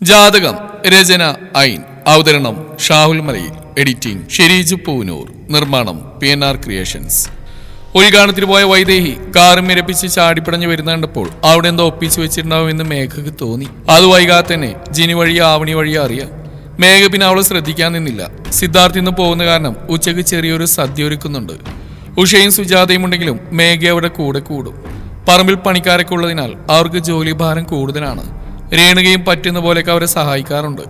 ജാതകം രചന ഐൻ അവതരണം ഷാഹുൽ മലയിൽ എഡിറ്റിംഗ് ഷെരീജ് പൂനൂർ നിർമ്മാണം PNR ക്രിയേഷൻസ്. ഉദ്ഘാടനത്തിന് പോയ വൈദേഹി കാറും മിരപ്പിച്ച് ചാടിപ്പടഞ്ഞു വരുന്ന കണ്ടപ്പോൾ അവിടെ എന്തോ ഒപ്പിച്ചു വെച്ചിട്ടുണ്ടാവുമെന്ന് മേഘക്ക് തോന്നി. അത് വൈകാതെ തന്നെ ജിനി വഴിയോ ആവണി വഴിയോ അറിയാം. മേഘ പിന്നെ അവളെ ശ്രദ്ധിക്കാൻ നിന്നില്ല. സിദ്ധാർത്ഥ് ഇന്ന് പോകുന്ന കാരണം ഉച്ചയ്ക്ക് ചെറിയൊരു സദ്യ ഒരുക്കുന്നുണ്ട്. ഉഷയും സുജാതയും ഉണ്ടെങ്കിലും മേഘ അവിടെ കൂടെ കൂടും. പറമ്പിൽ പണിക്കാരൊക്കെ ഉള്ളതിനാൽ അവർക്ക് ജോലി ഭാരം കൂടുതലാണ്. രേണുകയും പറ്റുന്ന പോലെയൊക്കെ അവരെ സഹായിക്കാറുണ്ട്.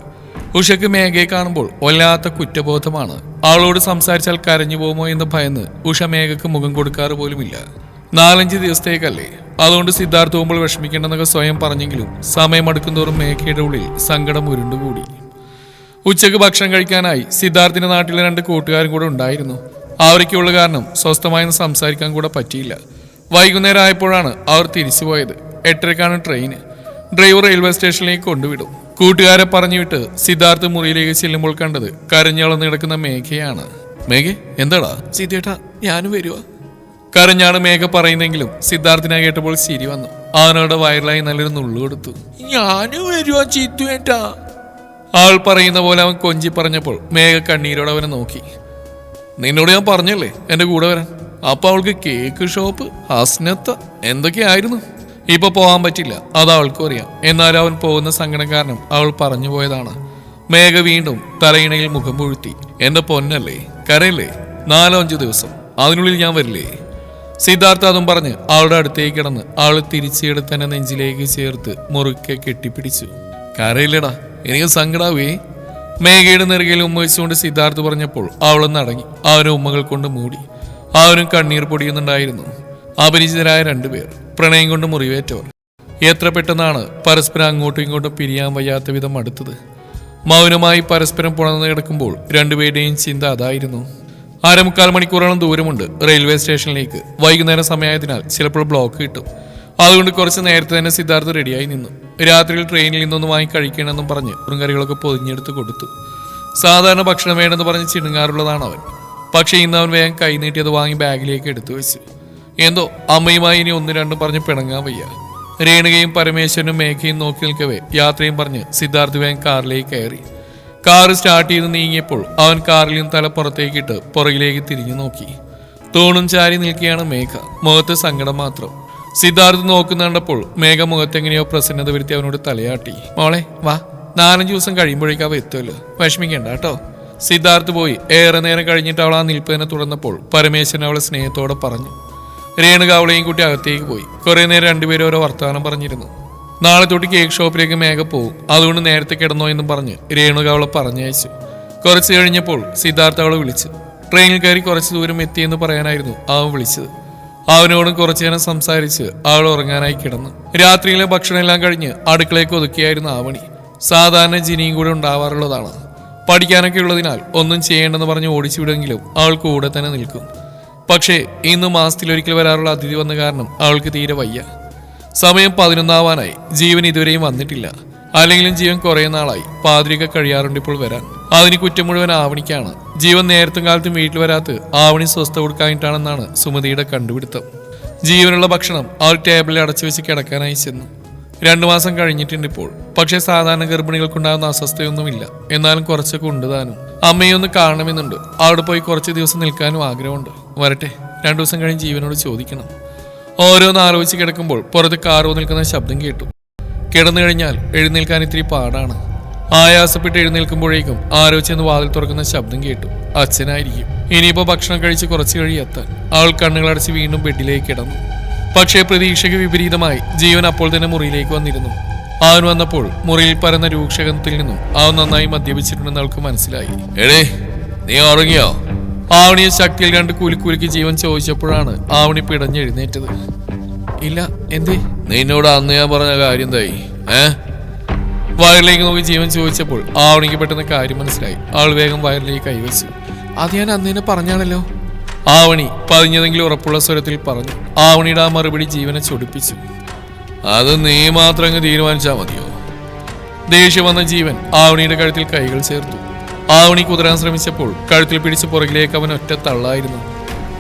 ഉഷയ്ക്ക് മേഘയെ കാണുമ്പോൾ വല്ലാത്ത കുറ്റബോധമാണ്. അവളോട് സംസാരിച്ചാൽ കരഞ്ഞു പോകുമോ എന്ന് ഭയന്ന് ഉഷ മേഘക്ക് മുഖം കൊടുക്കാറ് പോലുമില്ല. 4-5 ദിവസത്തേക്കല്ലേ, അതുകൊണ്ട് സിദ്ധാർത്ഥ് പോകുമ്പോൾ വിഷമിക്കേണ്ടെന്നൊക്കെ സ്വയം പറഞ്ഞെങ്കിലും സമയമടുക്കുന്തോറും മേഘയുടെ ഉള്ളിൽ സങ്കടം ഉരുണ്ടുകൂടി. ഉച്ചയ്ക്ക് ഭക്ഷണം കഴിക്കാനായി സിദ്ധാർത്ഥിന്റെ നാട്ടിലെ 2 കൂട്ടുകാരും കൂടെ ഉണ്ടായിരുന്നു. അവർക്കുള്ള കാരണം സ്വസ്ഥമായി സംസാരിക്കാൻ കൂടെ പറ്റിയില്ല. വൈകുന്നേരം ആയപ്പോഴാണ് അവർ തിരിച്ചു പോയത്. 8:30-ക്കാണ് ട്രെയിന്. ഡ്രൈവർ റെയിൽവേ സ്റ്റേഷനിലേക്ക് കൊണ്ടുവിടും. കൂട്ടുകാരെ പറഞ്ഞുവിട്ട് സിദ്ധാർത്ഥ് മുറിയിലേക്ക് ചെല്ലുമ്പോൾ കണ്ടത് കരഞ്ഞളന്ന് കിടക്കുന്ന മേഘയാണ്. മേഘ, എന്താടാ? സിദ്ധേട്ടാ, ഞാനും വരുവാ. കരഞ്ഞാണ് മേഘ പറയുന്നെങ്കിലും സിദ്ധാർത്ഥിനെ കേട്ടപ്പോൾ ചിരി വന്നു. അവനോട് വയറിലായി നല്ലൊരു നുള്ളു കൊടുത്തു. ഞാനും വരുവാ ചിത്തുവേട്ടാ. ആൾ പറയുന്ന പോലെ അവൻ കൊഞ്ചി പറഞ്ഞപ്പോൾ മേഘ കണ്ണീരോടെ അവനെ നോക്കി. നിന്നോട് ഞാൻ പറഞ്ഞല്ലേ എന്റെ കൂടെ വരാൻ. അപ്പൊ അവൾക്ക് കേക്ക് ഷോപ്പ്, ഹസ്നത്ത് എന്തൊക്കെയായിരുന്നു. ഇപ്പൊ പോകാൻ പറ്റില്ല, അത് അവൾക്കും അറിയാം. എന്നാലും അവൻ പോകുന്ന സങ്കടം കാരണം അവൾ പറഞ്ഞു പോയതാണ്. മേഘ വീണ്ടും തലയിണയിൽ മുഖം പൂഴ്ത്തി. എന്റെ പൊന്നല്ലേ, കരയില്ലേ? 4-5 ദിവസം, അതിനുള്ളിൽ ഞാൻ വരില്ലേ? സിദ്ധാർത്ഥ അതും പറഞ്ഞ് അവളുടെ അടുത്തേക്ക് കിടന്ന് അവൾ തിരിച്ചെടുത്ത് തന്നെ നെഞ്ചിലേക്ക് ചേർത്ത് മുറുക്കെ കെട്ടിപ്പിടിച്ചു. കരയില്ലടാ, എനിക്ക് സങ്കടാവേ. മേഘയുടെ നെറുകയിൽ ഉമ്മ വെച്ചുകൊണ്ട് സിദ്ധാർത്ഥ് പറഞ്ഞപ്പോൾ അവളും നടങ്ങി. അവനെ ഉമ്മകൾ കൊണ്ട് മൂടി. അവനും കണ്ണീർ പൊടിയുന്നുണ്ടായിരുന്നു. അപരിചിതരായ 2 പേർ, പ്രണയം കൊണ്ട് മുറിവേറ്റവർ. എത്ര പെട്ടെന്നാണ് പരസ്പരം അങ്ങോട്ടും ഇങ്ങോട്ടും പിരിയാൻ വയ്യാത്ത വിധം അടുത്തത്. മൗനമായി പരസ്പരം പുണർന്നു കിടക്കുമ്പോൾ 2 പേരുടെയും ചിന്ത അതായിരുന്നു. 1/4 മണിക്കൂറോളം ദൂരമുണ്ട് റെയിൽവേ സ്റ്റേഷനിലേക്ക്. വൈകുന്നേരം സമയമായതിനാൽ ചിലപ്പോൾ ബ്ലോക്ക് കിട്ടും. അതുകൊണ്ട് കുറച്ച് നേരത്തെ തന്നെ സിദ്ധാർത്ഥ് റെഡിയായി നിന്നു. രാത്രിയിൽ ട്രെയിനിൽ നിന്നൊന്ന് വാങ്ങി കഴിക്കണമെന്നും പറഞ്ഞ് കറികളൊക്കെ പൊതിഞ്ഞെടുത്ത് കൊടുത്തു. സാധാരണ ഭക്ഷണം വേണമെന്ന് പറഞ്ഞ് ചിണുങ്ങാറുള്ളതാണ് അവൻ. പക്ഷേ ഇന്ന് അവൻ വേഗം കൈ നീട്ടിയത് വാങ്ങി ബാഗിലേക്ക് എടുത്തു വെച്ചു. എന്തോ അമ്മയുമായി ഇനി 1-2 പറഞ്ഞ് പിണങ്ങാൻ വയ്യ. രേണുകയും പരമേശ്വരനും മേഘയും നോക്കി നിൽക്കവേ യാത്രയും പറഞ്ഞ് സിദ്ധാർത്ഥ് വേഗം കാറിലേക്ക് കയറി. കാറ് സ്റ്റാർട്ട് ചെയ്ത് നീങ്ങിയപ്പോൾ അവൻ കാറിൽ നിന്ന് തല പുറത്തേക്കിട്ട് പുറകിലേക്ക് തിരിഞ്ഞു നോക്കി. തൂണും ചാരി നിൽക്കുകയാണ് മേഘ, മുഖത്ത് സങ്കടം മാത്രം. സിദ്ധാർത്ഥ് നോക്കുന്ന കണ്ടപ്പോൾ മേഘ മുഖത്തെങ്ങനെയോ പ്രസന്നത വരുത്തി അവനോട് തലയാട്ടി. മോളെ വാ, 4-5 ദിവസം കഴിയുമ്പോഴേക്കും അവ എത്തുമല്ലോ, വിഷമിക്കണ്ട കേട്ടോ. സിദ്ധാർത്ഥ് പോയി ഏറെ നേരം കഴിഞ്ഞിട്ട് അവൾ ആ നിൽപ്പ് തന്നെ തുടർന്നപ്പോൾ പരമേശ്വരൻ അവളെ സ്നേഹത്തോടെ പറഞ്ഞു. രേണുക അവളെയും കൂട്ടി അകത്തേക്ക് പോയി. കുറെ നേരം 2 പേരും ഓരോ വർത്തമാനം പറഞ്ഞിരുന്നു. നാളെ തൊട്ട് കേക്ക് ഷോപ്പിലേക്ക് മേഘ പോകും, അതുകൊണ്ട് നേരത്തെ കിടന്നോ എന്നും പറഞ്ഞ് രേണുക അവളെ പറഞ്ഞയച്ചു. കുറച്ച് കഴിഞ്ഞപ്പോൾ സിദ്ധാർത്ഥ അവളെ വിളിച്ചു. ട്രെയിനിൽ കയറി കുറച്ച് ദൂരം എത്തിയെന്ന് പറയാനായിരുന്നു അവൻ വിളിച്ചത്. അവനോടും കുറച്ചു നേരം സംസാരിച്ച് അവൾ ഉറങ്ങാനായി കിടന്നു. രാത്രിയിലെ ഭക്ഷണം എല്ലാം കഴിഞ്ഞ് അടുക്കളയ്ക്ക് ഒതുക്കിയായിരുന്നു ആവണി. സാധാരണ ജിനിയും കൂടെ ഉണ്ടാവാറുള്ളതാണ്. പഠിക്കാനൊക്കെ ഉള്ളതിനാൽ ഒന്നും ചെയ്യേണ്ടെന്ന് പറഞ്ഞ് ഓടിച്ചു വിടുമെങ്കിലും അവൾ കൂടെ തന്നെ നിൽക്കും. പക്ഷേ ഇന്ന് മാസത്തിലൊരിക്കൽ വരാറുള്ള അതിഥി വന്ന കാരണം അവൾക്ക് തീരെ വയ്യ. സമയം 11 ആവാനായി. ജീവൻ ഇതുവരെയും വന്നിട്ടില്ല. അല്ലെങ്കിലും ജീവൻ കുറെ നാളായി പാതിരിക കഴിയാറുണ്ട് ഇപ്പോൾ വരാൻ. അതിന് കുറ്റം മുഴുവൻ ആവണിക്കാണ്. ജീവൻ നേരത്തും കാലത്തും വീട്ടിൽ വരാത്ത ആവണി സ്വസ്ഥ കൊടുക്കാനായിട്ടാണെന്നാണ് സുമതിയുടെ കണ്ടുപിടുത്തം. ജീവനുള്ള ഭക്ഷണം അവൾ ടേബിളിൽ അടച്ചു വെച്ച് കിടക്കാനായി ചെന്നു. 2 മാസം കഴിഞ്ഞിട്ടുണ്ട് ഇപ്പോൾ. പക്ഷേ സാധാരണ ഗർഭിണികൾക്കുണ്ടാകുന്ന അസ്വസ്ഥയൊന്നുമില്ല. എന്നാലും കുറച്ചൊക്കെ ഉണ്ട് താനും. അമ്മയൊന്ന് കാണണമെന്നുണ്ട്. അവിടെ പോയി കുറച്ച് ദിവസം നിൽക്കാനും ആഗ്രഹമുണ്ട്. വരട്ടെ, 2 ദിവസം കഴിഞ്ഞ് ജീവനോട് ചോദിക്കണം. ഓരോന്ന് ആലോചിച്ച് കിടക്കുമ്പോൾ പുറത്ത് കാറോ നിൽക്കുന്ന ശബ്ദം കേട്ടു. കിടന്നു കഴിഞ്ഞാൽ എഴുന്നേൽക്കാൻ ഇത്തിരി പാടാണ്. ആയാസപ്പെട്ട് എഴുന്നേൽക്കുമ്പോഴേക്കും ആലോചിച്ചെന്ന് വാതിൽ തുറക്കുന്ന ശബ്ദം കേട്ടു. അച്ഛനായിരിക്കും. ഇനിയിപ്പോ ഭക്ഷണം കഴിച്ച് കുറച്ച് കഴിയും എത്താൻ. അവൾ കണ്ണുകളടച്ച് വീണ്ടും ബെഡിലേക്ക് കിടന്നു. പക്ഷേ പ്രതീക്ഷയ്ക്ക് വിപരീതമായി ജീവൻ അപ്പോൾ തന്നെ മുറിയിലേക്ക് വന്നിരുന്നു. അവൻ വന്നപ്പോൾ മുറിയിൽ പരന്ന രൂക്ഷകത്തിൽ നിന്നും അവൻ നന്നായി മദ്യപിച്ചിട്ടുണ്ടെന്ന് അവൾക്ക് മനസ്സിലായി. എടേ, നീ ഉറങ്ങിയോ? ആവണിയെ ശക്തിയിൽ കണ്ട് കുലുക്കുലുക്കി ജീവൻ ചോദിച്ചപ്പോഴാണ് ആവണി പിടഞ്ഞെഴുന്നേറ്റത്. ഇല്ല, എന്തേ? നിന്നോട് അന്ന് ഞാൻ പറഞ്ഞ കാര്യം എന്തായി? വയറിലേക്ക് നോക്കി ജീവൻ ചോദിച്ചപ്പോൾ ആവണിക്ക് പെട്ടെന്ന് കാര്യം മനസ്സിലായി. അവൾ വേഗം വയറിലേക്ക് കൈവച്ചു. അത് ഞാൻ അന്നേനെ പറഞ്ഞാണല്ലോ. ആവണി പതിഞ്ഞതെങ്കിലും ഉറപ്പുള്ള സ്വരത്തിൽ പറഞ്ഞു. ആവണിയുടെ ആ മറുപടി ജീവനെ ചൊടിപ്പിച്ചു. അത് നീ മാത്രം അങ്ങ് തീരുമാനിച്ചാൽ മതിയോ? ദേഷ്യം വന്ന ജീവൻ ആവണിയുടെ കഴുത്തിൽ കൈകൾ ചേർത്തു. ആവണി കുതിരാൻ ശ്രമിച്ചപ്പോൾ കഴുത്തിൽ പിടിച്ച് പുറകിലേക്ക് അവൻ ഒറ്റ തള്ളായിരുന്നു.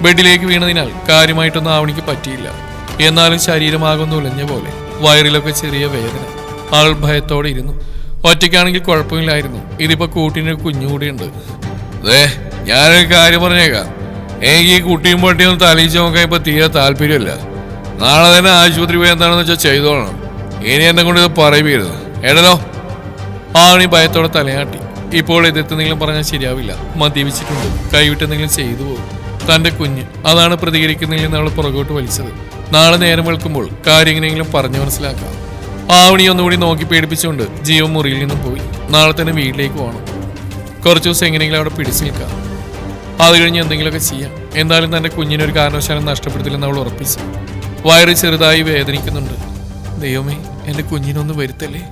ബെഡിലേക്ക് വീണതിനാൽ കാര്യമായിട്ടൊന്നും ആവണിക്ക് പറ്റിയില്ല. എന്നാലും ശരീരമാകുന്നു ഉലഞ്ഞ പോലെ. വയറിലൊക്കെ ചെറിയ വേദന. ആൾ ഭയത്തോടെ ഇരുന്നു. ഒറ്റയ്ക്കാണെങ്കിൽ കുഴപ്പമില്ലായിരുന്നു. ഇതിപ്പോ കൂട്ടിനൊരു കുഞ്ഞുകൂടിയുണ്ട്. അതെ, ഞാനൊരു കാര്യം പറഞ്ഞേക്കാം. എനിക്ക് ഈ കുട്ടിയും പൊട്ടിയും തലയിച്ച് നോക്കാൻ ഇപ്പൊ തീരെ താല്പര്യമില്ല. നാളെ തന്നെ ആശുപത്രി പോയി എന്താണെന്ന് വെച്ചാൽ ചെയ്തോളണം. ഇനി എന്നെ കൊണ്ട് ഇത് പറയരുത് ഏടലോ. ആവണി ഭയത്തോടെ തലയാട്ടി. ഇപ്പോൾ എതിർത്തെന്തെങ്കിലും പറഞ്ഞാൽ ശരിയാവില്ല. മദ്യപിച്ചിട്ടുണ്ട്, കൈവിട്ടെന്തെങ്കിലും ചെയ്തു പോകും. തന്റെ കുഞ്ഞ് അതാണ് പ്രതികരിക്കുന്നില്ലെന്ന് അവൾ പുറകോട്ട് വലിച്ചത്. നാളെ നേരം വെളുക്കുമ്പോൾ കാര്യം എങ്ങനെയെങ്കിലും പറഞ്ഞു മനസ്സിലാക്കാം. ആവണി ഒന്നുകൂടി നോക്കി പേടിപ്പിച്ചുകൊണ്ട് ജീവൻ മുറിയിൽ നിന്നും പോയി. നാളെ തന്നെ വീട്ടിലേക്ക് പോകണം. കുറച്ച് ദിവസം എങ്ങനെയെങ്കിലും അവിടെ പിടിച്ചു നിൽക്കാം. അത് കഴിഞ്ഞ് എന്തെങ്കിലുമൊക്കെ ചെയ്യാം. എന്തായാലും തന്റെ കുഞ്ഞിനൊരു കാരണവശാലും നഷ്ടപ്പെടുത്തില്ലെന്ന് അവൾ ഉറപ്പിച്ചു. വയറ് ചെറുതായി വേദനിക്കുന്നുണ്ട്. ദൈവമേ, എന്റെ കുഞ്ഞിനൊന്ന് വരുത്തല്ലേ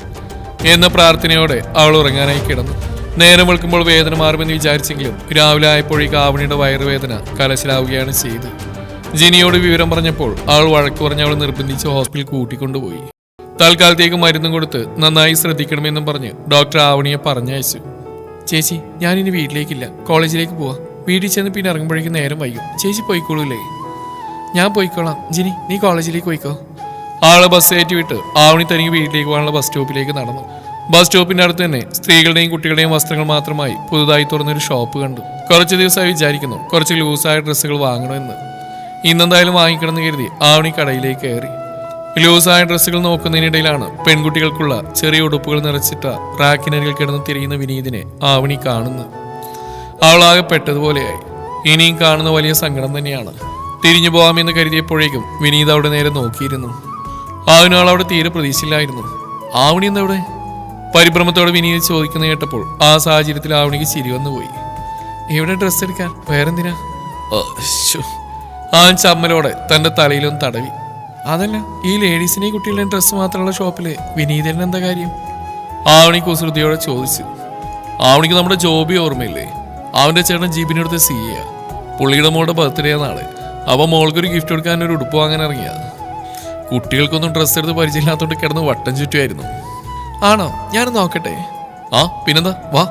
എന്ന പ്രാർത്ഥനയോടെ അവൾ ഉറങ്ങാനായി കിടന്നു. നേരം വെളുക്കുമ്പോൾ വേദന മാറുമെന്ന് വിചാരിച്ചെങ്കിലും രാവിലെ ആയപ്പോഴേക്ക് ആവണിയുടെ വയറുവേദന കലശലാവുകയാണ് ചെയ്ത്. ജിനിയോട് വിവരം പറഞ്ഞപ്പോൾ അവൾ വഴക്ക് പറഞ്ഞ് അവൾ നിർബന്ധിച്ച് ഹോസ്പിറ്റലിൽ കൂട്ടിക്കൊണ്ടുപോയി. തൽക്കാലത്തേക്ക് മരുന്നും കൊടുത്ത് നന്നായി ശ്രദ്ധിക്കണമെന്നും പറഞ്ഞ് ഡോക്ടർ ആവണിയെ പറഞ്ഞയച്ചു. ചേച്ചി, ഞാനിനി വീട്ടിലേക്കില്ല, കോളേജിലേക്ക് പോവാ. വീട്ടിൽ ചെന്ന് പിന്നെ ഇറങ്ങുമ്പോഴേക്കും നേരം വൈകും. ചേച്ചി പോയിക്കോളൂല്ലേ? ഞാൻ പോയിക്കോളാം. ജിനി, നീ കോളേജിലേക്ക് പോയിക്കോ. ആളെ ബസ് കയറ്റി വിട്ട് ആവണി തനിക്ക് വീട്ടിലേക്ക് പോകാനുള്ള ബസ് സ്റ്റോപ്പിലേക്ക് നടന്നു. ബസ് സ്റ്റോപ്പിന്റെ അടുത്ത് തന്നെ സ്ത്രീകളുടെയും കുട്ടികളുടെയും വസ്ത്രങ്ങൾ മാത്രമായി പുതുതായി തുറന്നൊരു ഷോപ്പ് കണ്ടു. കുറച്ച് ദിവസമായി വിചാരിക്കുന്നു കുറച്ച് ലൂസായ ഡ്രസ്സുകൾ വാങ്ങണമെന്ന്. ഇന്നെന്തായാലും വാങ്ങിക്കണമെന്ന് കരുതി ആവണി കടയിലേക്ക് കയറി. ലൂസായ ഡ്രസ്സുകൾ നോക്കുന്നതിനിടയിലാണ് പെൺകുട്ടികൾക്കുള്ള ചെറിയ ഉടുപ്പുകൾ നിറച്ചിട്ട റാക്കിനരികിൽ കിടന്ന് തിരിയുന്ന വിനീതിനെ ആവണി കാണുന്നത്. അവളാകെ പെട്ടതുപോലെയായി. ഇനിയും കാണുന്ന വലിയ സങ്കടം തന്നെയാണ്. തിരിഞ്ഞു പോകാമെന്ന് കരുതിയപ്പോഴേക്കും വിനീത് അവിടെ നേരെ നോക്കിയിരുന്നു. അവനാൾ അവിടെ തീരെ പ്രതീക്ഷയില്ലായിരുന്നു. ആവണി എന്തവിടെ? പരിഭ്രമത്തോടെ വിനീത് ചോദിക്കുന്ന കേട്ടപ്പോൾ ആ സാഹചര്യത്തിൽ ആവണിക്ക് ചിരി വന്നുപോയി. എവിടെ ഡ്രസ്സ് എടുക്കാൻ? വേറെന്തിനാ? ആ ചമ്മലോടെ തന്റെ തലയിലൊന്ന് തടവി. അതല്ല, ഈ ലേഡീസിനെയും കുട്ടികളുടെയും ഡ്രസ്സ് മാത്രമുള്ള ഷോപ്പില് വിനീതന് എന്താ കാര്യം? ആവണി കുസൃതിയോടെ ചോദിച്ചു. ആവണിക്ക് നമ്മുടെ ജോബി ഓർമ്മയില്ലേ? അവന്റെ ചേട്ടൻ ജീബിനെടുത്ത് സിയ. പുള്ളിയുടെ മോളുടെ ബർത്ത്ഡേ നാളെ. അവ മോൾക്കൊരു ഗിഫ്റ്റ് കൊടുക്കാൻ ഒരു ഉടുപ്പ് വാങ്ങാൻ ഇറങ്ങിയ. കുട്ടികൾക്കൊന്നും ഡ്രസ്സ് എടുത്ത് പരിചയമില്ലാത്തോണ്ട് കിടന്ന് വട്ടം ചുറ്റുമായിരുന്നു. ആണോ? ഞാൻ നോക്കട്ടെ. ആ പിന്നെന്താ, വാ.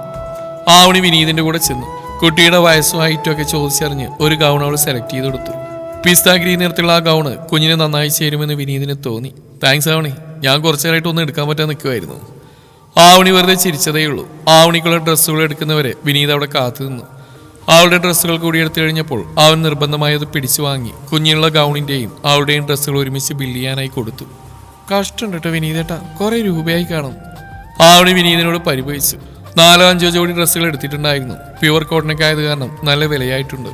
ആവണി വിനീതിന്റെ കൂടെ ചെന്നു. കുട്ടിയുടെ വയസ്സും ഹൈറ്റും ഒക്കെ ചോദിച്ചറിഞ്ഞ് ഒരു ഗൗൺ അവൾ സെലക്ട് ചെയ്ത് കൊടുത്തു. പിസ്ത ഗ്രീൻ നിറത്തിലുള്ള ആ ഗൗണ് കുഞ്ഞിനെ നന്നായി ചേരുമെന്ന് വിനീതിന് തോന്നി. താങ്ക്സ് ആവണി, ഞാൻ കുറച്ചു നേരമായിട്ട് ഒന്നും എടുക്കാൻ പറ്റാൻ നിൽക്കുമായിരുന്നു. ആവണി വെറുതെ ചിരിച്ചതേയുള്ളൂ. ആവണിക്കുള്ള ഡ്രസ്സുകൾ എടുക്കുന്നവരെ വിനീത് അവിടെ കാത്തു നിന്നു. അവളുടെ ഡ്രസ്സുകൾ കൂടി എടുത്തു കഴിഞ്ഞപ്പോൾ അവൻ നിർബന്ധമായി അത് പിടിച്ചു വാങ്ങി കുഞ്ഞിനുള്ള ഗൗണിന്റെയും അവളുടെയും ഡ്രസ്സുകൾ ഒരുമിച്ച് ബില്ല് ചെയ്യാനായി കൊടുത്തു. കഷ്ടം കേട്ടോ വിനീതേട്ടാ, കുറെ രൂപയായി കാണും. ആവണി വിനീതിനോട് പരിഭവിച്ചു. 4-5 ജോഡി ഡ്രസ്സുകൾ എടുത്തിട്ടുണ്ടായിരുന്നു. പ്യുവർ കോട്ടനൊക്കെ ആയത് കാരണം നല്ല വിലയായിട്ടുണ്ട്.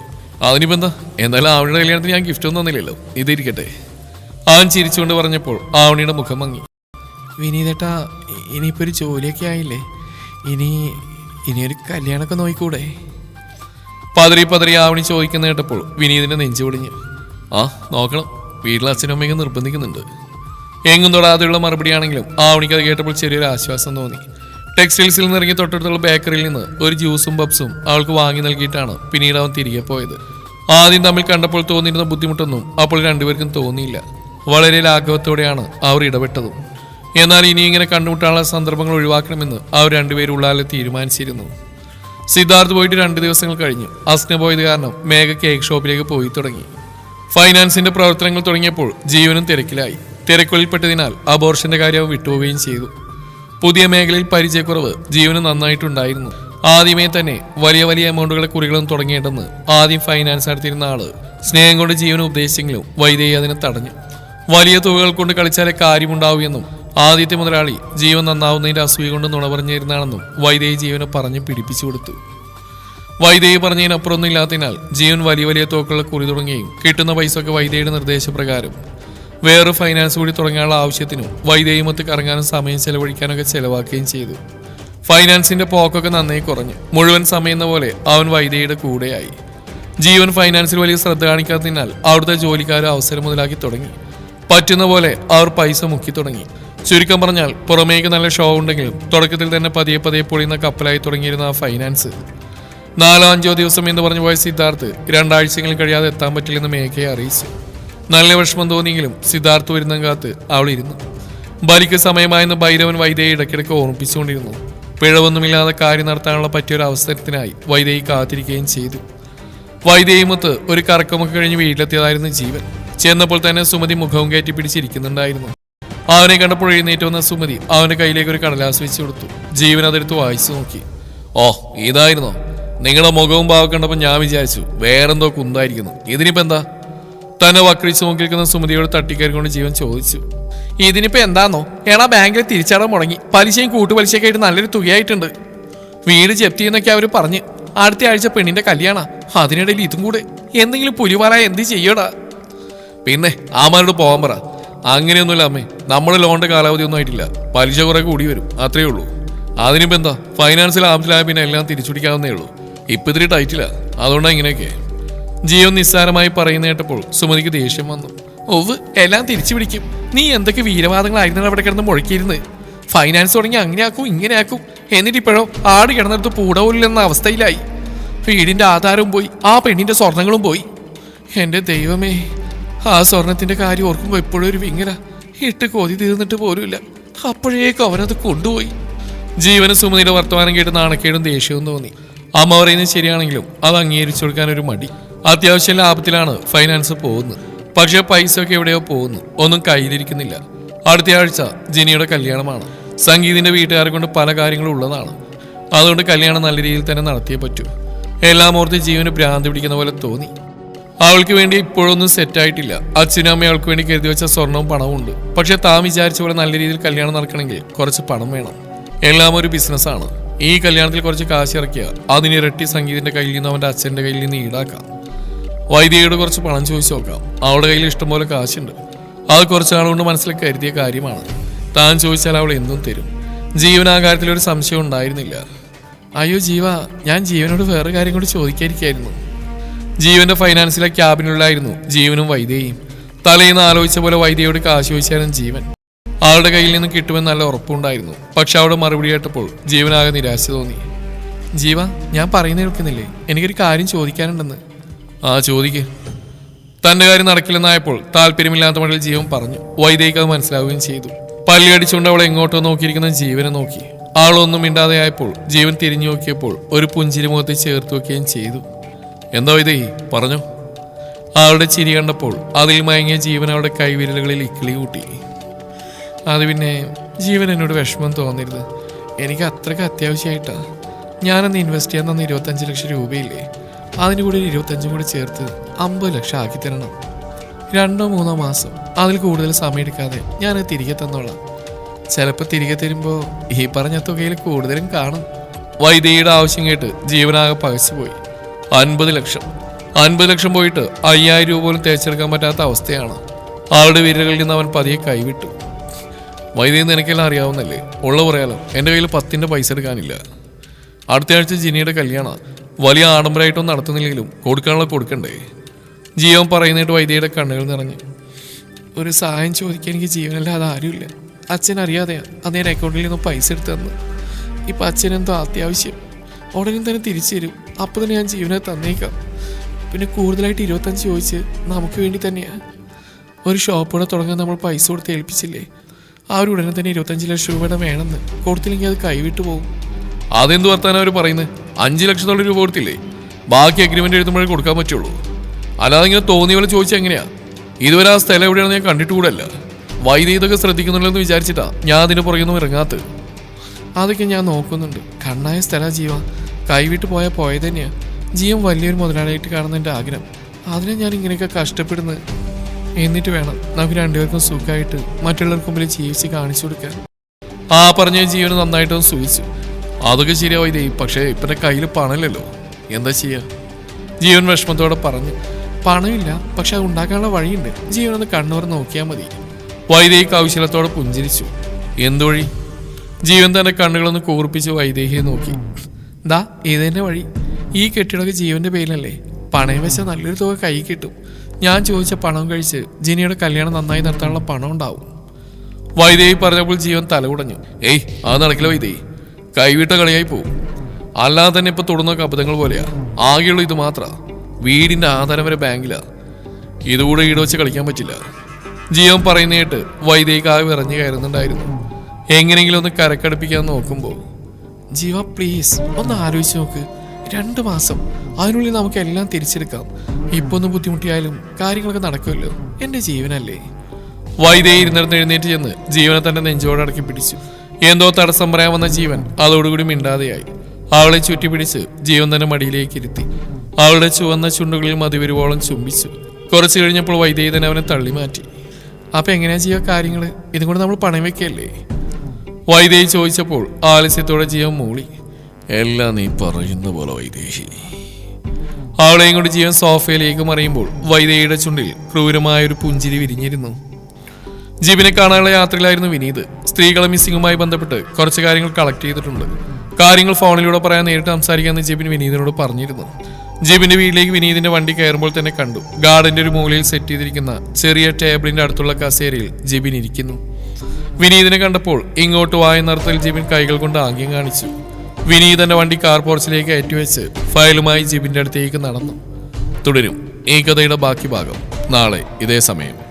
അതിനിപ്പോ എന്താ, എന്നാലും ആവണിയുടെ കല്യാണത്തിന് ഞാൻ ഗിഫ്റ്റ് ഒന്നും തന്നില്ലല്ലോ, ഇതിരിക്കട്ടെ. അവൻ ചിരിച്ചുകൊണ്ട് പറഞ്ഞപ്പോൾ ആവണിയുടെ മുഖം മങ്ങി. വിനീതേട്ടാ, ഇനിയിപ്പോ ഒരു ജോലിയൊക്കെ ആയില്ലേ, ഇനിയൊരു കല്യാണമൊക്കെ നോക്കിക്കൂടെ? പതറി ആവണി ചോദിക്കുന്ന കേട്ടപ്പോൾ വിനീതിന്റെ നെഞ്ചു പൊടിഞ്ഞു. ആ നോക്കണം, വീട്ടിലെ അച്ഛനും അമ്മയൊക്കെ നിർബന്ധിക്കുന്നുണ്ട്. എങ്ങും തൊടാതെയുള്ള മറുപടിയാണെങ്കിലും ആവണിക്ക് അത് കേട്ടപ്പോൾ ചെറിയൊരു ആശ്വാസം തോന്നി. ടെക്സ്റ്റൈൽസിൽ നിന്ന് ഇറങ്ങി തൊട്ടടുത്തുള്ള ബേക്കറിയിൽ നിന്ന് ഒരു ജ്യൂസും പപ്സും അവൾക്ക് വാങ്ങി നൽകിയിട്ടാണ് പിന്നീട് അവൻ തിരികെ പോയത്. ആദ്യം തമ്മിൽ കണ്ടപ്പോൾ തോന്നിയിരുന്ന ബുദ്ധിമുട്ടൊന്നും അപ്പോൾ രണ്ടുപേർക്കും തോന്നിയില്ല. വളരെ ലാഘവത്തോടെയാണ് അവർ ഇടപെട്ടതും. എന്നാൽ ഇനി ഇങ്ങനെ കണ്ടുമുട്ടാനുള്ള സന്ദർഭങ്ങൾ ഒഴിവാക്കണമെന്ന് അവർ രണ്ടുപേരും ഉള്ളാലെ തീരുമാനിച്ചിരുന്നു. സിദ്ധാർത്ഥ് പോയിട്ട് 2 ദിവസങ്ങൾ കഴിഞ്ഞു. അസ്ന പോയത് കാരണം മേഘ കേക്ക് ഷോപ്പിലേക്ക് പോയി തുടങ്ങി. ഫൈനാൻസിന്റെ പ്രവർത്തനങ്ങൾ തുടങ്ങിയപ്പോൾ ജീവനും തിരക്കിലായി. തിരക്കുകളിൽപ്പെട്ടതിനാൽ അബോർഷന്റെ കാര്യം വിട്ടുപോവുകയും ചെയ്തു. പുതിയ മേഖലയിൽ പരിചയക്കുറവ് ജീവന് നന്നായിട്ടുണ്ടായിരുന്നു. ആദ്യമേ തന്നെ വലിയ വലിയ എമൗണ്ടുകളെ കുറികളും തുടങ്ങിയിട്ടുണ്ടെന്ന് ആദ്യം ഫൈനാൻസ് നടത്തിയിരുന്ന ആള് സ്നേഹം കൊണ്ട് ജീവനെ ഉപദേശിച്ചെങ്കിലും വൈദേഹി അതിനെ തടഞ്ഞു. വലിയ തുകകൾ കൊണ്ട് കളിച്ചാലേ കാര്യമുണ്ടാവൂ എന്നും ആദ്യത്തെ മുതലാളി ജീവൻ നന്നാവുന്നതിന്റെ അസൂയ കൊണ്ട് നുണ പറഞ്ഞിരുന്നാണെന്നും വൈദേഹി ജീവനെ പറഞ്ഞ് പിടിപ്പിച്ചു കൊടുത്തു. വൈദേഹി പറഞ്ഞതിനപ്പുറമൊന്നും ഇല്ലാത്തതിനാൽ ജീവൻ വലിയ വലിയ തുകകളുടെ കുറി തുടങ്ങുകയും കിട്ടുന്ന പൈസ ഒക്കെ വൈദേഹിയുടെ നിർദ്ദേശപ്രകാരം വേറെ ഫൈനാൻസ് കൂടി തുടങ്ങാനുള്ള ആവശ്യത്തിനും വൈദേഹിമൊത്ത് കറങ്ങാനും സമയം ചെലവഴിക്കാനൊക്കെ ചെലവാക്കുകയും ചെയ്തു. ഫൈനാൻസിന്റെ പോക്കൊക്കെ നന്നായി കുറഞ്ഞു. മുഴുവൻ സമയം എന്ന പോലെ അവൻ വൈദേഹിയുടെ കൂടെയായി. ജീവൻ ഫൈനാൻസിൽ വലിയ ശ്രദ്ധ കാണിക്കാത്തതിനാൽ അവിടുത്തെ ജോലിക്കാരെ അവസരം മുതലാക്കി തുടങ്ങി. പറ്റുന്ന പോലെ അവർ പൈസ മുക്കി തുടങ്ങി. ചുരുക്കം പറഞ്ഞാൽ പുറമേക്ക് നല്ല ഷോ ഉണ്ടെങ്കിലും തുടക്കത്തിൽ തന്നെ പതിയെ പതിയെ പൊളിയുന്ന കപ്പലായി തുടങ്ങിയിരുന്ന ആ ഫൈനാൻസ് 4-5 ദിവസം എന്ന് പറഞ്ഞു പോയ സിദ്ധാർത്ഥ് 2 ആഴ്ചയെങ്കിലും കഴിയാതെ എത്താൻ പറ്റില്ലെന്ന് മേഘയെ അറിയിച്ചു. നല്ല വിഷമം തോന്നിയെങ്കിലും സിദ്ധാർത്ഥ് വരുന്ന കാത്ത് അവളിരുന്നു. ബലിക്ക് സമയമായെന്ന് ഭൈരവൻ വൈദേഹി ഇടയ്ക്കിടയ്ക്ക് ഓർമ്മിപ്പിച്ചുകൊണ്ടിരുന്നു. പിഴവൊന്നുമില്ലാതെ കാര്യം നടത്താനുള്ള പറ്റിയൊരു അവസരത്തിനായി വൈദേഹി കാത്തിരിക്കുകയും ചെയ്തു. വൈദേഹിമൊത്ത് ഒരു കറക്കമൊക്കെ കഴിഞ്ഞ് വീട്ടിലെത്തിയതായിരുന്നു ജീവൻ. ചെന്നപ്പോൾ തന്നെ സുമതി മുഖവും കയറ്റി പിടിച്ചിരിക്കുന്നുണ്ടായിരുന്നു. അവനെ കണ്ടപ്പോൾ എഴുന്നേറ്റ് വന്ന സുമതി അവന്റെ കയ്യിലേക്ക് ഒരു കടലാസ് വെച്ച് കൊടുത്തു. ജീവൻ അതെടുത്ത് വായിച്ചു നോക്കി. ഓ, ഇതായിരുന്നോ? നിങ്ങളുടെ മുഖവും ഭാവം കണ്ടപ്പോൾ ഞാൻ വിചാരിച്ചു വേറെന്തോ കുന്തായിരിക്കുന്നു. ഇതിനിപ്പോ എന്താ? തന്നെ വക്രിച്ച് നോക്കിയിരിക്കുന്ന സുമതിയോട് തട്ടിക്കയറിക്കൊണ്ട് ജീവൻ ചോദിച്ചു. ഇതിനിപ്പോ എന്താന്നോ? എടാ, ബാങ്കിൽ തിരിച്ചടവ് മുടങ്ങി, പലിശയും കൂട്ടുപലിശയൊക്കെ ആയിട്ട് നല്ലൊരു തുകയായിട്ടുണ്ട്. വീട് ജപ്തി ചെയ്യുന്നൊക്കെ അവർ പറഞ്ഞ്. അടുത്ത ആഴ്ച പെണ്ണിന്റെ കല്യാണ. അതിനിടയിൽ ഇതും കൂടെ. എന്തെങ്കിലും പുലിവാല എന്ത് ചെയ്യടാ? പിന്നെ ആമാരോട് പോകാൻ പറ. അങ്ങനെയൊന്നുമില്ല അമ്മേ, നമ്മുടെ ലോണിന്റെ കാലാവധി ഒന്നും ആയിട്ടില്ല. പലിശ കുറെ കൂടി വരും, അത്രേ ഉള്ളൂ. അതിനിപ്പോ എന്താ? ഫൈനാൻസിൽ ആവശ്യമായ പിന്നെ എല്ലാം തിരിച്ചുപിടിക്കാവുന്നേ ഉള്ളൂ. ഇപ്പൊ ഇത്തിരി ടൈറ്റില്ല, അതുകൊണ്ടാണ് ഇങ്ങനെയൊക്കെ. ജീവൻ നിസ്സാരമായി പറയുന്ന കേട്ടപ്പോൾ സുമതിക്ക് ദേഷ്യം വന്നു. ഓവ്, എല്ലാം തിരിച്ചു പിടിക്കും. നീ എന്തൊക്കെ വീരവാദങ്ങളായിരുന്നു അവിടെ കിടന്ന് മുഴക്കിയിരുന്ന്. ഫൈനാൻസ് തുടങ്ങി അങ്ങനെയാക്കും ഇങ്ങനെയാക്കും. എന്നിട്ടിപ്പോഴോ ആട് കിടന്നെടുത്ത് പൂടവില്ലെന്ന അവസ്ഥയിലായി. വീടിന്റെ ആധാരവും പോയി, ആ പെണ്ണിന്റെ സ്വർണങ്ങളും പോയി. എന്റെ ദൈവമേ, ആ സ്വർണത്തിന്റെ കാര്യം ഓർക്കുമ്പോൾ എപ്പോഴും ഒരു വിങ്ങല. ഇട്ട് കൊതി തീർന്നിട്ട് പോലുമില്ല. അപ്പോഴേക്കും അവനത് കൊണ്ടുപോയി. ജീവന് സുമതിയുടെ വർത്തമാനം കേട്ട് നാണക്കേടും ദേഷ്യവും തോന്നി. അമ്മ പറയുന്നത് ശരിയാണെങ്കിലും അത് അംഗീകരിച്ചു കൊടുക്കാൻ ഒരു മടി. അത്യാവശ്യം ലാഭത്തിലാണ് ഫൈനാൻസ് പോകുന്നത്. പക്ഷെ പൈസ ഒക്കെ എവിടെയോ പോകുന്നു, ഒന്നും കയ്യിലിരിക്കുന്നില്ല. അടുത്ത ആഴ്ച ജിനിയുടെ കല്യാണമാണ്. സംഗീതിന്റെ വീട്ടുകാരെ കൊണ്ട് പല കാര്യങ്ങളും ഉള്ളതാണ്. അതുകൊണ്ട് കല്യാണം നല്ല രീതിയിൽ തന്നെ നടത്തിയേ പറ്റൂ. എല്ലാം ഓർത്ത് ജീവന് ഭ്രാന്തി പിടിക്കുന്ന പോലെ തോന്നി. അവൾക്ക് വേണ്ടി ഇപ്പോഴൊന്നും സെറ്റായിട്ടില്ല. അച്ഛനും അമ്മയും അവൾക്ക് വേണ്ടി കരുതി വെച്ച സ്വർണവും പണവും ഉണ്ട്. പക്ഷെ താൻ വിചാരിച്ച പോലെ നല്ല രീതിയിൽ കല്യാണം നടക്കണമെങ്കിൽ കുറച്ച് പണം വേണം. എല്ലാം ഒരു ബിസിനസ്സാണ്. ഈ കല്യാണത്തിൽ കുറച്ച് കാശ് ഇറക്കിയ അതിനിരട്ടി സംഗീതിന്റെ കയ്യിൽ നിന്ന് അവന്റെ അച്ഛന്റെ കയ്യിൽ നിന്ന് ഈടാക്കാം. വൈദ്യയോട് കുറച്ച് പണം ചോദിച്ചു നോക്കാം. അവളുടെ കയ്യിൽ ഇഷ്ടംപോലെ കാശുണ്ട്. അത് കുറച്ച് നാളുകൊണ്ട് മനസ്സിൽ കരുതിയ കാര്യമാണ്. താൻ ചോദിച്ചാൽ അവൾ എന്തും തരും. ജീവൻ ആ കാര്യത്തിൽ ഒരു സംശയം ഉണ്ടായിരുന്നില്ല. അയ്യോ ജീവ, ഞാൻ ജീവനോട് വേറെ കാര്യം കൂടി ചോദിക്കാതിരിക്കായിരുന്നു. ജീവന്റെ ഫൈനാൻസിലെ ക്യാബിനുള്ളിലായിരുന്നു ജീവനും വൈദ്യയും. തലേന്ന് ആലോചിച്ച പോലെ വൈദ്യയോട് കാശ് ചോദിച്ചായിരുന്നു ജീവൻ. അവളുടെ കയ്യിൽ നിന്ന് കിട്ടുമെന്ന് നല്ല ഉറപ്പുണ്ടായിരുന്നു. പക്ഷെ അവിടെ മറുപടി കേട്ടപ്പോൾ ജീവനാകെ നിരാശ തോന്നി. ജീവ, ഞാൻ പറയുന്ന കേൾക്കുന്നില്ലേ? എനിക്കൊരു കാര്യം ചോദിക്കാനുണ്ടെന്ന്. ആ, ചോദിക്ക്. തന്റെ കാര്യം നടക്കില്ലെന്നായപ്പോൾ താല്പര്യമില്ലാത്ത മട്ടിൽ ജീവൻ പറഞ്ഞു. വൈദ്യയ്ക്ക് അത് മനസ്സിലാവുകയും ചെയ്തു. പല്ലിയടിച്ചുകൊണ്ട് അവളെ എങ്ങോട്ടോ നോക്കിയിരിക്കുന്ന ജീവനെ നോക്കി. ആളൊന്നും മിണ്ടാതെയായപ്പോൾ ജീവൻ തിരിഞ്ഞു നോക്കിയപ്പോൾ ഒരു പുഞ്ചിരി മുഖത്ത് ചേർത്ത് വെക്കുകയും ചെയ്തു. എന്താ വൈദ്യേ, പറഞ്ഞോ? അവളുടെ ചിരി കണ്ടപ്പോൾ അതിൽ മയങ്ങിയ ജീവൻ അവളുടെ കൈവിരലുകളിൽ ഇക്കിളി കൂട്ടി. അത് പിന്നെ ജീവൻ എന്നോട് വിഷമം തോന്നരുത്. എനിക്ക് അത്രയ്ക്ക് അത്യാവശ്യമായിട്ടാ. ഞാനന്ന് ഇൻവെസ്റ്റ് ചെയ്യാൻ തന്ന 25 ലക്ഷം രൂപയില്ലേ, അതിന് കൂടി 25 കൂടി ചേർത്ത് 50 ലക്ഷം ആക്കി തരണം. 2-3 മാസം, അതിൽ കൂടുതൽ സമയം എടുക്കാതെ ഞാനത് തിരികെ തന്നോളാം. ചിലപ്പോൾ തിരികെ തരുമ്പോൾ ഈ പറഞ്ഞ തുകയിൽ കൂടുതലും കാണും. വൈദ്യയുടെ ആവശ്യം കേട്ട് ജീവനാകെ പകച്ചുപോയി. 50 ലക്ഷം 50 ലക്ഷം പോയിട്ട് 5000 രൂപ പോലും തേച്ചെടുക്കാൻ പറ്റാത്ത അവസ്ഥയാണ്. ആളുടെ വിരലുകളിൽ നിന്ന് അവൻ പതിയെ കൈവിട്ടു. വൈദ്യം നിനക്കെല്ലാം അറിയാവുന്നല്ലേ, ഉള്ള പറയാലോ. എൻ്റെ കയ്യിൽ 10ന്റെ പൈസ എടുക്കാനില്ല. അടുത്ത ആഴ്ച ജിനിയുടെ കല്യാണം. വലിയ ആഡംബരമായിട്ടൊന്നും നടത്തുന്നില്ലെങ്കിലും കൊടുക്കാനുള്ള കൊടുക്കണ്ടേ? ജീവൻ പറയുന്നിട്ട് വൈദ്യയുടെ കണ്ണുകൾ നിറഞ്ഞു. ഒരു സഹായം ചോദിക്കാൻ എനിക്ക് ജീവനല്ലാതെ ആരുമില്ല. അച്ഛൻ അറിയാതെയാണ് അദ്ദേഹം അക്കൗണ്ടിൽ നിന്ന് പൈസ എടുത്തു തന്നു. ഇപ്പം അച്ഛനെന്തോ അത്യാവശ്യം, ഉടനെ തന്നെ തിരിച്ചു തരും. അപ്പോൾ തന്നെ ഞാൻ ജീവനെ തന്നേക്കാം. പിന്നെ കൂടുതലായിട്ട് 25 ചോദിച്ച് നമുക്ക് വേണ്ടി തന്നെയാണ്. ഒരു ഷോപ്പ് കൂടെ തുടങ്ങാൻ നമ്മൾ പൈസ കൊടുത്ത് ഏൽപ്പിച്ചില്ലേ, അവരുടനെ തന്നെ 25 ലക്ഷം രൂപയുടെ വേണമെന്ന്. കൊടുത്തില്ലെങ്കിൽ അത് കൈവിട്ടു പോകും. അതെന്ത് വർത്താനം അവർ പറയുന്നത്? 5 ലക്ഷത്തോളം രൂപ കൊടുത്തില്ലേ? ബാക്കി അഗ്രിമെന്റ് എഴുതുമ്പോഴേ കൊടുക്കാൻ പറ്റുള്ളൂ. അല്ലാതെ ഇങ്ങനെ തോന്നിയ പോലെ ചോദിച്ചാൽ എങ്ങനെയാ? ഇതുവരെ ആ സ്ഥലം എവിടെയാണെന്ന് ഞാൻ കണ്ടിട്ട് കൂടല്ല. വൈദ്യുതി ഇതൊക്കെ ശ്രദ്ധിക്കുന്നുള്ളതെന്ന് വിചാരിച്ചിട്ടാ ഞാൻ അതിന് പുറകൊന്നും ഇറങ്ങാത്തത്. അതൊക്കെ ഞാൻ നോക്കുന്നുണ്ട്. കണ്ണായ സ്ഥല ജീവ. കൈവിട്ട് പോയത് തന്നെയാ. ജീവൻ വലിയൊരു മുതലാളിയായിട്ട് കാണുന്ന എൻ്റെ ആഗ്രഹം. അതിനെ ഞാൻ ഇങ്ങനെയൊക്കെ കഷ്ടപ്പെടുന്നത്. എന്നിട്ട് വേണം നമുക്ക് രണ്ടുപേർക്കും സുഖമായിട്ട് മറ്റുള്ളവർക്ക് മുമ്പിൽ ജീവിച്ച് കാണിച്ചു കൊടുക്കാൻ. ആ പറഞ്ഞ ജീവന് നന്നായിട്ടൊന്ന് സൂചിച്ചു. അതൊക്കെ ശരിയാവും ഇതേ, പക്ഷേ ഇപ്പത്തെ കയ്യിൽ പണമില്ലല്ലോ, എന്താ ചെയ്യാ? ജീവൻ വിഷമത്തോടെ പറഞ്ഞു. പണമില്ല, പക്ഷെ അത് ഉണ്ടാക്കാനുള്ള വഴിയുണ്ട്. ജീവനൊന്ന് കണ്ണൂർ നോക്കിയാൽ മതി. വൈദേഹി കൗശലത്തോടെ പുഞ്ചിരിച്ചു. എന്തുവഴി? ജീവൻ തന്റെ കണ്ണുകളൊന്ന് കൂർപ്പിച്ച് വൈദേഹിയെ നോക്കി. ദാ ഇത് തന്നെ വഴി. ഈ കെട്ടിടമൊക്കെ ജീവന്റെ പേരിലല്ലേ. പണയം വെച്ചാൽ നല്ലൊരു തുക കൈ കിട്ടും. ഞാൻ ചോദിച്ച പണം കഴിച്ച് ജിനിയുടെ കല്യാണം നന്നായി നടത്താനുള്ള പണം ഉണ്ടാവും. വൈദേഹി പറഞ്ഞപ്പോൾ ജീവൻ തല കുടഞ്ഞു. ഏയ്, അത് നടക്കില്ല വൈദേഹി. കൈവിട്ട കളിയായി പോവും. അല്ലാതെ തന്നെ ഇപ്പൊ തൊടുന്ന അബദ്ധങ്ങൾ പോലെയാ. ആകെയുള്ള ഇത് മാത്ര. വീടിന്റെ ആധാരം വരെ ബാങ്കിലാ. ഇതുകൂടെ ഈട് വെച്ച് കളിക്കാൻ പറ്റില്ല. ജീവൻ പറയുന്ന കേട്ട് വൈദേഹിക്ക് ആകെ വിറഞ്ഞു കയറുന്നുണ്ടായിരുന്നു. എങ്ങനെയെങ്കിലും ഒന്ന് കരക്കടുപ്പിക്കാൻ നോക്കുമ്പോൾ, ജീവ പ്ലീസ് ഒന്ന് ആലോചിച്ച് നോക്ക്. 2 മാസം, അതിനുള്ളിൽ നമുക്ക് എല്ലാം തിരിച്ചെടുക്കാം. ഇപ്പൊ ഒന്ന് ബുദ്ധിമുട്ടിയാലും കാര്യങ്ങളൊക്കെ നടക്കുമല്ലോ. എൻ്റെ ജീവനല്ലേ. വൈദേഹി ഇരുന്നിടത്ത് എഴുന്നേറ്റ് ചെന്ന് ജീവനെ തന്റെ നെഞ്ചോടടക്കി പിടിച്ചു. എന്തോ തടസ്സം പറയാൻ വന്ന ജീവൻ അതോടുകൂടി മിണ്ടാതെയായി. അവളെ ചുറ്റി പിടിച്ച് ജീവൻ തന്നെ മടിയിലേക്ക് ഇരുത്തി. അവളുടെ ചുവന്ന ചുണ്ടുകളിൽ മതിവരുവോളം ചുംബിച്ചു. കുറച്ചു കഴിഞ്ഞപ്പോൾ വൈദേഹി തന്നെ അവനെ തള്ളി മാറ്റി. അപ്പൊ എങ്ങനെയാ ജീവ കാര്യങ്ങള്? ഇതും കൂടെ നമ്മൾ പണയം വെക്കല്ലേ? വൈദേഹി ചോദിച്ചപ്പോൾ ആലസ്യത്തോടെ ജീവൻ മൂളി. എല്ലാം നീ പറയുന്ന പോലെ വൈദേഹി. അവളെയും കൊണ്ട് ജീവൻ സോഫയിലേക്ക് മറിയുമ്പോൾ വൈദേഹിയുടെ ചുണ്ടിൽ ക്രൂരമായൊരു പുഞ്ചിരി വിരിഞ്ഞിരുന്നു. ജീവനെ കാണാനുള്ള യാത്രയിലായിരുന്നു വിനീത്. സ്ത്രീകളെ മിസ്സിങ്ങുമായി ബന്ധപ്പെട്ട് കുറച്ച് കാര്യങ്ങൾ കളക്ട് ചെയ്തിട്ടുണ്ട്. കാര്യങ്ങൾ ഫോണിലൂടെ പറയാൻ നേരിട്ട് സംസാരിക്കാമെന്ന് ജിബിൻ വിനീതിനോട് പറഞ്ഞിരുന്നു. ജിബിന്റെ വീട്ടിലേക്ക് വിനീതിന്റെ വണ്ടി കയറുമ്പോൾ തന്നെ കണ്ടു. ഗാർഡന്റെ ഒരു മൂലയിൽ സെറ്റ് ചെയ്തിരിക്കുന്ന ചെറിയ ടേബിളിന്റെ അടുത്തുള്ള കസേരയിൽ ജിബിൻ ഇരിക്കുന്നു. വിനീതിനെ കണ്ടപ്പോൾ ഇങ്ങോട്ട് വായുന്നർത്ഥത്തിൽ ജിബിൻ കൈകൾ കൊണ്ട് ആംഗ്യം കാണിച്ചു. വിനീതന്റെ വണ്ടി കാർ പോർച്ചിലേക്ക് കയറ്റിവെച്ച് ഫയലുമായി ജിബിന്റെ അടുത്തേക്ക് നടന്നു. തുടരും ഈ കഥയുടെ ബാക്കി ഭാഗം നാളെ ഇതേ സമയം.